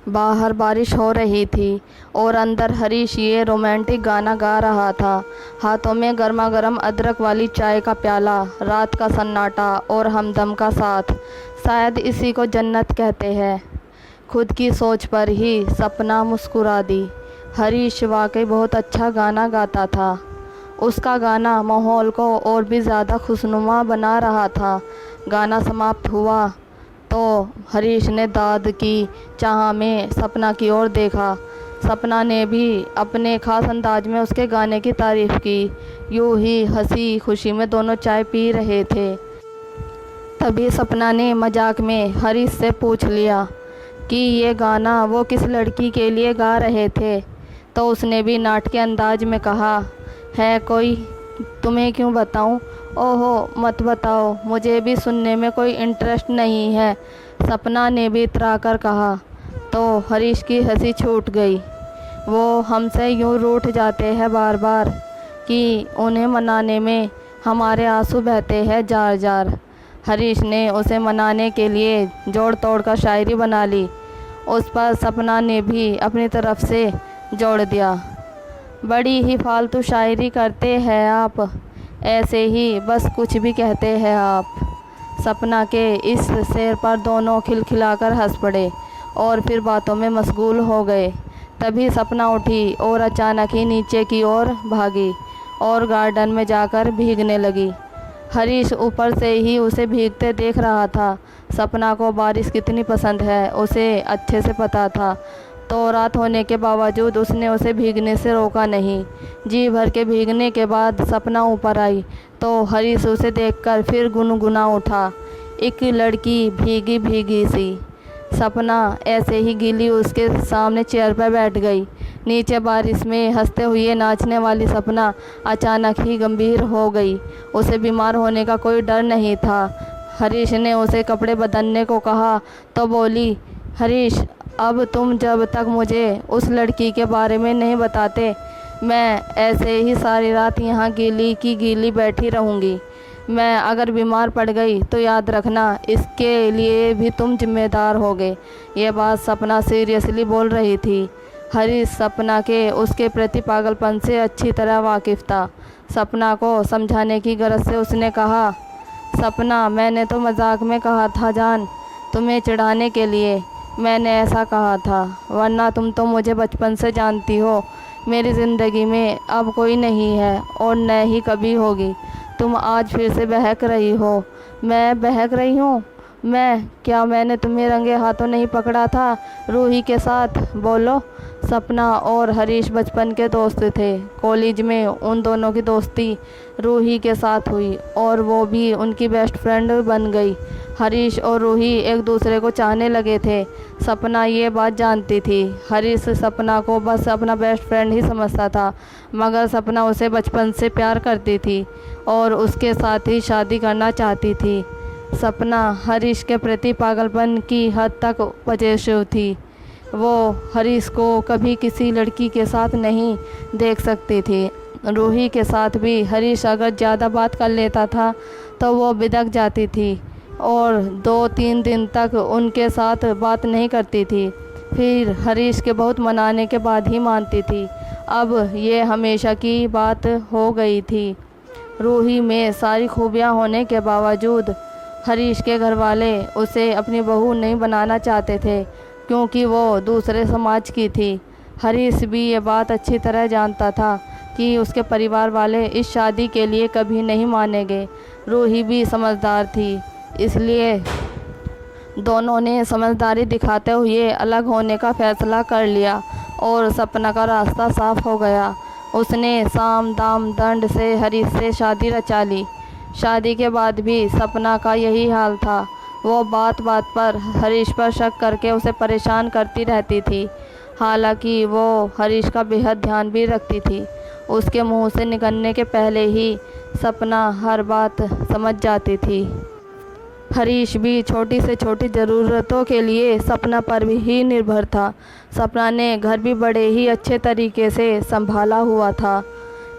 बाहर बारिश हो रही थी और अंदर हरीश ये रोमांटिक गाना गा रहा था। हाथों में गर्मा गर्म अदरक वाली चाय का प्याला, रात का सन्नाटा और हमदम का साथ, शायद इसी को जन्नत कहते हैं। खुद की सोच पर ही सपना मुस्कुरा दी। हरीश वाकई बहुत अच्छा गाना गाता था। उसका गाना माहौल को और भी ज़्यादा खुशनुमा बना रहा था। गाना समाप्त हुआ तो हरीश ने दाद की चाह में सपना की ओर देखा। सपना ने भी अपने ख़ास अंदाज में उसके गाने की तारीफ़ की। यूं ही हंसी खुशी में दोनों चाय पी रहे थे। तभी सपना ने मजाक में हरीश से पूछ लिया कि ये गाना वो किस लड़की के लिए गा रहे थे। तो उसने भी नाटकीय अंदाज में कहा, है कोई, तुम्हें क्यों बताऊं? ओहो मत बताओ, मुझे भी सुनने में कोई इंटरेस्ट नहीं है, सपना ने भी इतराकर कहा। तो हरीश की हंसी छूट गई। वो हमसे यूं रूठ जाते हैं बार बार कि उन्हें मनाने में हमारे आंसू बहते हैं जार जार। हरीश ने उसे मनाने के लिए जोड़ तोड़ कर शायरी बना ली। उस पर सपना ने भी अपनी तरफ से जोड़ दिया। बड़ी ही फालतू शायरी करते हैं आप, ऐसे ही बस कुछ भी कहते हैं आप। सपना के इस शेर पर दोनों खिलखिलाकर हंस पड़े और फिर बातों में मशगूल हो गए। तभी सपना उठी और अचानक ही नीचे की ओर भागी और गार्डन में जाकर भीगने लगी। हरीश ऊपर से ही उसे भीगते देख रहा था। सपना को बारिश कितनी पसंद है उसे अच्छे से पता था, तो रात होने के बावजूद उसने उसे भीगने से रोका नहीं। जी भर के भीगने के बाद सपना ऊपर आई तो हरीश उसे देखकर फिर गुनगुना उठा, एक लड़की भीगी भीगी सी। सपना ऐसे ही गीली उसके सामने चेयर पर बैठ गई। नीचे बारिश में हंसते हुए नाचने वाली सपना अचानक ही गंभीर हो गई। उसे बीमार होने का कोई डर नहीं था। हरीश ने उसे कपड़े बदलने को कहा तो बोली, हरीश अब तुम जब तक मुझे उस लड़की के बारे में नहीं बताते, मैं ऐसे ही सारी रात यहाँ गीली की गीली बैठी रहूँगी। मैं अगर बीमार पड़ गई तो याद रखना, इसके लिए भी तुम जिम्मेदार होगे। ये बात सपना सीरियसली बोल रही थी। हरीश सपना के उसके प्रति पागलपन से अच्छी तरह वाकिफ़ था। सपना को समझाने की गरज से उसने कहा, सपना मैंने तो मजाक में कहा था जान, तुम्हें चिढ़ाने के लिए मैंने ऐसा कहा था, वरना तुम तो मुझे बचपन से जानती हो। मेरी ज़िंदगी में अब कोई नहीं है और न ही कभी होगी। तुम आज फिर से बहक रही हो। मैं बहक रही हूँ? मैं क्या, मैंने तुम्हें रंगे हाथों नहीं पकड़ा था रूही के साथ? बोलो। सपना और हरीश बचपन के दोस्त थे। कॉलेज में उन दोनों की दोस्ती रूही के साथ हुई और वो भी उनकी बेस्ट फ्रेंड बन गई। हरीश और रूही एक दूसरे को चाहने लगे थे। सपना ये बात जानती थी। हरीश सपना को बस अपना बेस्ट फ्रेंड ही समझता था, मगर सपना उसे बचपन से प्यार करती थी और उसके साथ ही शादी करना चाहती थी। सपना हरीश के प्रति पागलपन की हद तक पजेसिव थी। वो हरीश को कभी किसी लड़की के साथ नहीं देख सकती थी। रूही के साथ भी हरीश अगर ज़्यादा बात कर लेता था तो वो बिदक जाती थी और 2-3 दिन तक उनके साथ बात नहीं करती थी। फिर हरीश के बहुत मनाने के बाद ही मानती थी। अब ये हमेशा की बात हो गई थी। रूही में सारी खूबियाँ होने के बावजूद हरीश के घर वाले उसे अपनी बहू नहीं बनाना चाहते थे, क्योंकि वो दूसरे समाज की थी। हरीश भी ये बात अच्छी तरह जानता था कि उसके परिवार वाले इस शादी के लिए कभी नहीं मानेंगे। रूही भी समझदार थी, इसलिए दोनों ने समझदारी दिखाते हुए अलग होने का फैसला कर लिया और सपना का रास्ता साफ हो गया। उसने साम दाम दंड से हरीश से शादी रचा ली। शादी के बाद भी सपना का यही हाल था। वो बात बात पर हरीश पर शक करके उसे परेशान करती रहती थी। हालांकि वो हरीश का बेहद ध्यान भी रखती थी। उसके मुंह से निकलने के पहले ही सपना हर बात समझ जाती थी। हरीश भी छोटी से छोटी ज़रूरतों के लिए सपना पर ही निर्भर था। सपना ने घर भी बड़े ही अच्छे तरीके से संभाला हुआ था।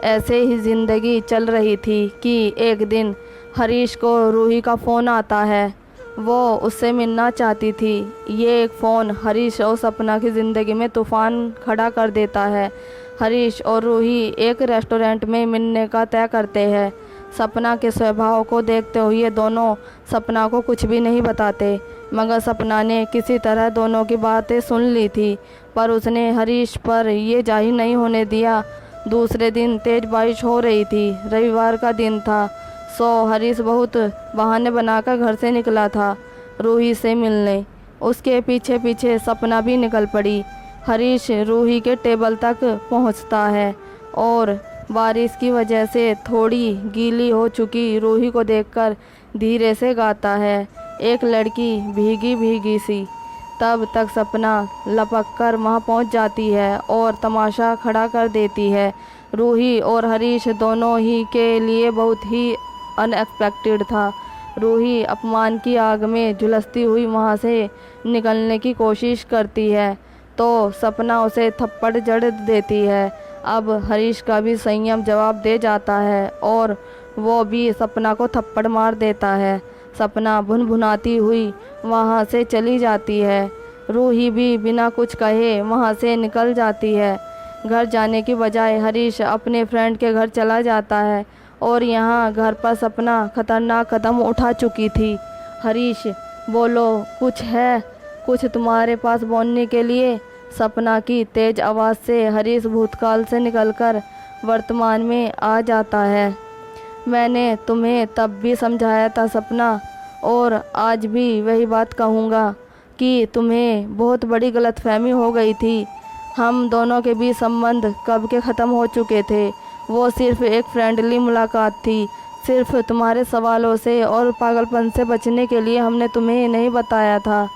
ऐसे ही ज़िंदगी चल रही थी कि एक दिन हरीश को रूही का फ़ोन आता है। वो उससे मिलना चाहती थी। ये एक फ़ोन हरीश और सपना की ज़िंदगी में तूफ़ान खड़ा कर देता है। हरीश और रूही एक रेस्टोरेंट में मिलने का तय करते हैं। सपना के स्वभाव को देखते हुए दोनों सपना को कुछ भी नहीं बताते, मगर सपना ने किसी तरह दोनों की बातें सुन ली थी, पर उसने हरीश पर ये जाहिर नहीं होने दिया। दूसरे दिन तेज़ बारिश हो रही थी। रविवार का दिन था, सो हरीश बहुत बहाने बनाकर घर से निकला था रूही से मिलने। उसके पीछे पीछे सपना भी निकल पड़ी। हरीश रूही के टेबल तक पहुंचता है और बारिश की वजह से थोड़ी गीली हो चुकी रूही को देखकर धीरे से गाता है, एक लड़की भीगी भीगी सी। तब तक सपना लपक कर वहाँ पहुँच जाती है और तमाशा खड़ा कर देती है। रूही और हरीश दोनों ही के लिए बहुत ही अनएक्सपेक्टेड था। रूही अपमान की आग में झुलसती हुई वहाँ से निकलने की कोशिश करती है तो सपना उसे थप्पड़ जड़ देती है। अब हरीश का भी संयम जवाब दे जाता है और वो भी सपना को थप्पड़ मार देता है। सपना भुनभुनाती हुई वहाँ से चली जाती है। रूही भी बिना कुछ कहे वहाँ से निकल जाती है। घर जाने की बजाय हरीश अपने फ्रेंड के घर चला जाता है और यहाँ घर पर सपना खतरनाक कदम उठा चुकी थी। हरीश, बोलो, कुछ है? कुछ तुम्हारे पास बोलने के लिए? सपना की तेज आवाज़ से हरीश भूतकाल से निकलकर वर्तमान में आ जाता है। मैंने तुम्हें तब भी समझाया था सपना, और आज भी वही बात कहूँगा कि तुम्हें बहुत बड़ी गलतफहमी हो गई थी। हम दोनों के बीच संबंध कब के ख़त्म हो चुके थे। वो सिर्फ़ एक फ्रेंडली मुलाकात थी। सिर्फ तुम्हारे सवालों से और पागलपन से बचने के लिए हमने तुम्हें नहीं बताया था।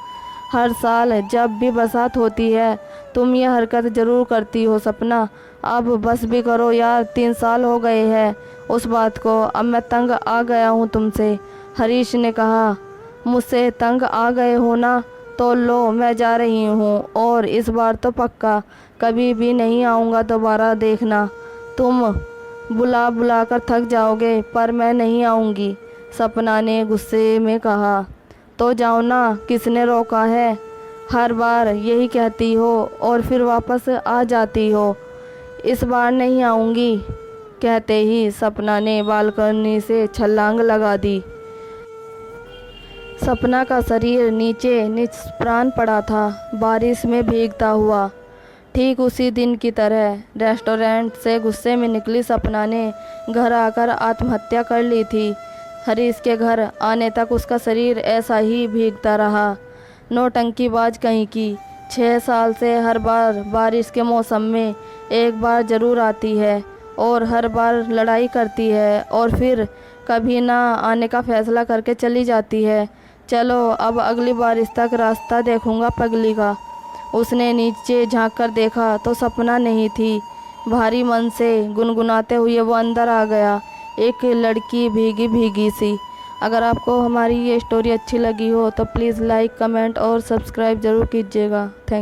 हर साल जब भी बरसात होती है तुम ये हरकत ज़रूर करती हो सपना। अब बस भी करो यार, 3 साल हो गए हैं उस बात को। अब मैं तंग आ गया हूँ तुमसे। हरीश ने कहा, मुझसे तंग आ गए हो ना, तो लो मैं जा रही हूँ, और इस बार तो पक्का कभी भी नहीं आऊँगा दोबारा। देखना, तुम बुला बुला कर थक जाओगे, पर मैं नहीं आऊँगी। सपना ने गुस्से में कहा। तो जाओ ना, किसने रोका है? हर बार यही कहती हो और फिर वापस आ जाती हो। इस बार नहीं आऊँगी, कहते ही सपना ने बालकनी से छलांग लगा दी। सपना का शरीर नीचे निष्प्राण पड़ा था, बारिश में भीगता हुआ। ठीक उसी दिन की तरह रेस्टोरेंट से गुस्से में निकली सपना ने घर आकर आत्महत्या कर ली थी। हरीश के घर आने तक उसका शरीर ऐसा ही भीगता रहा। नौटंकीबाज कहीं की। 6 साल से हर बार बारिश के मौसम में एक बार ज़रूर आती है और हर बार लड़ाई करती है और फिर कभी ना आने का फ़ैसला करके चली जाती है। चलो अब अगली बारिश तक रास्ता देखूंगा पगली का। उसने नीचे झांक कर देखा तो सपना नहीं थी। भारी मन से गुनगुनाते हुए वो अंदर आ गया, एक लड़की भीगी भीगी सी। अगर आपको हमारी ये स्टोरी अच्छी लगी हो तो प्लीज़ लाइक, कमेंट और सब्सक्राइब ज़रूर कीजिएगा। थैंक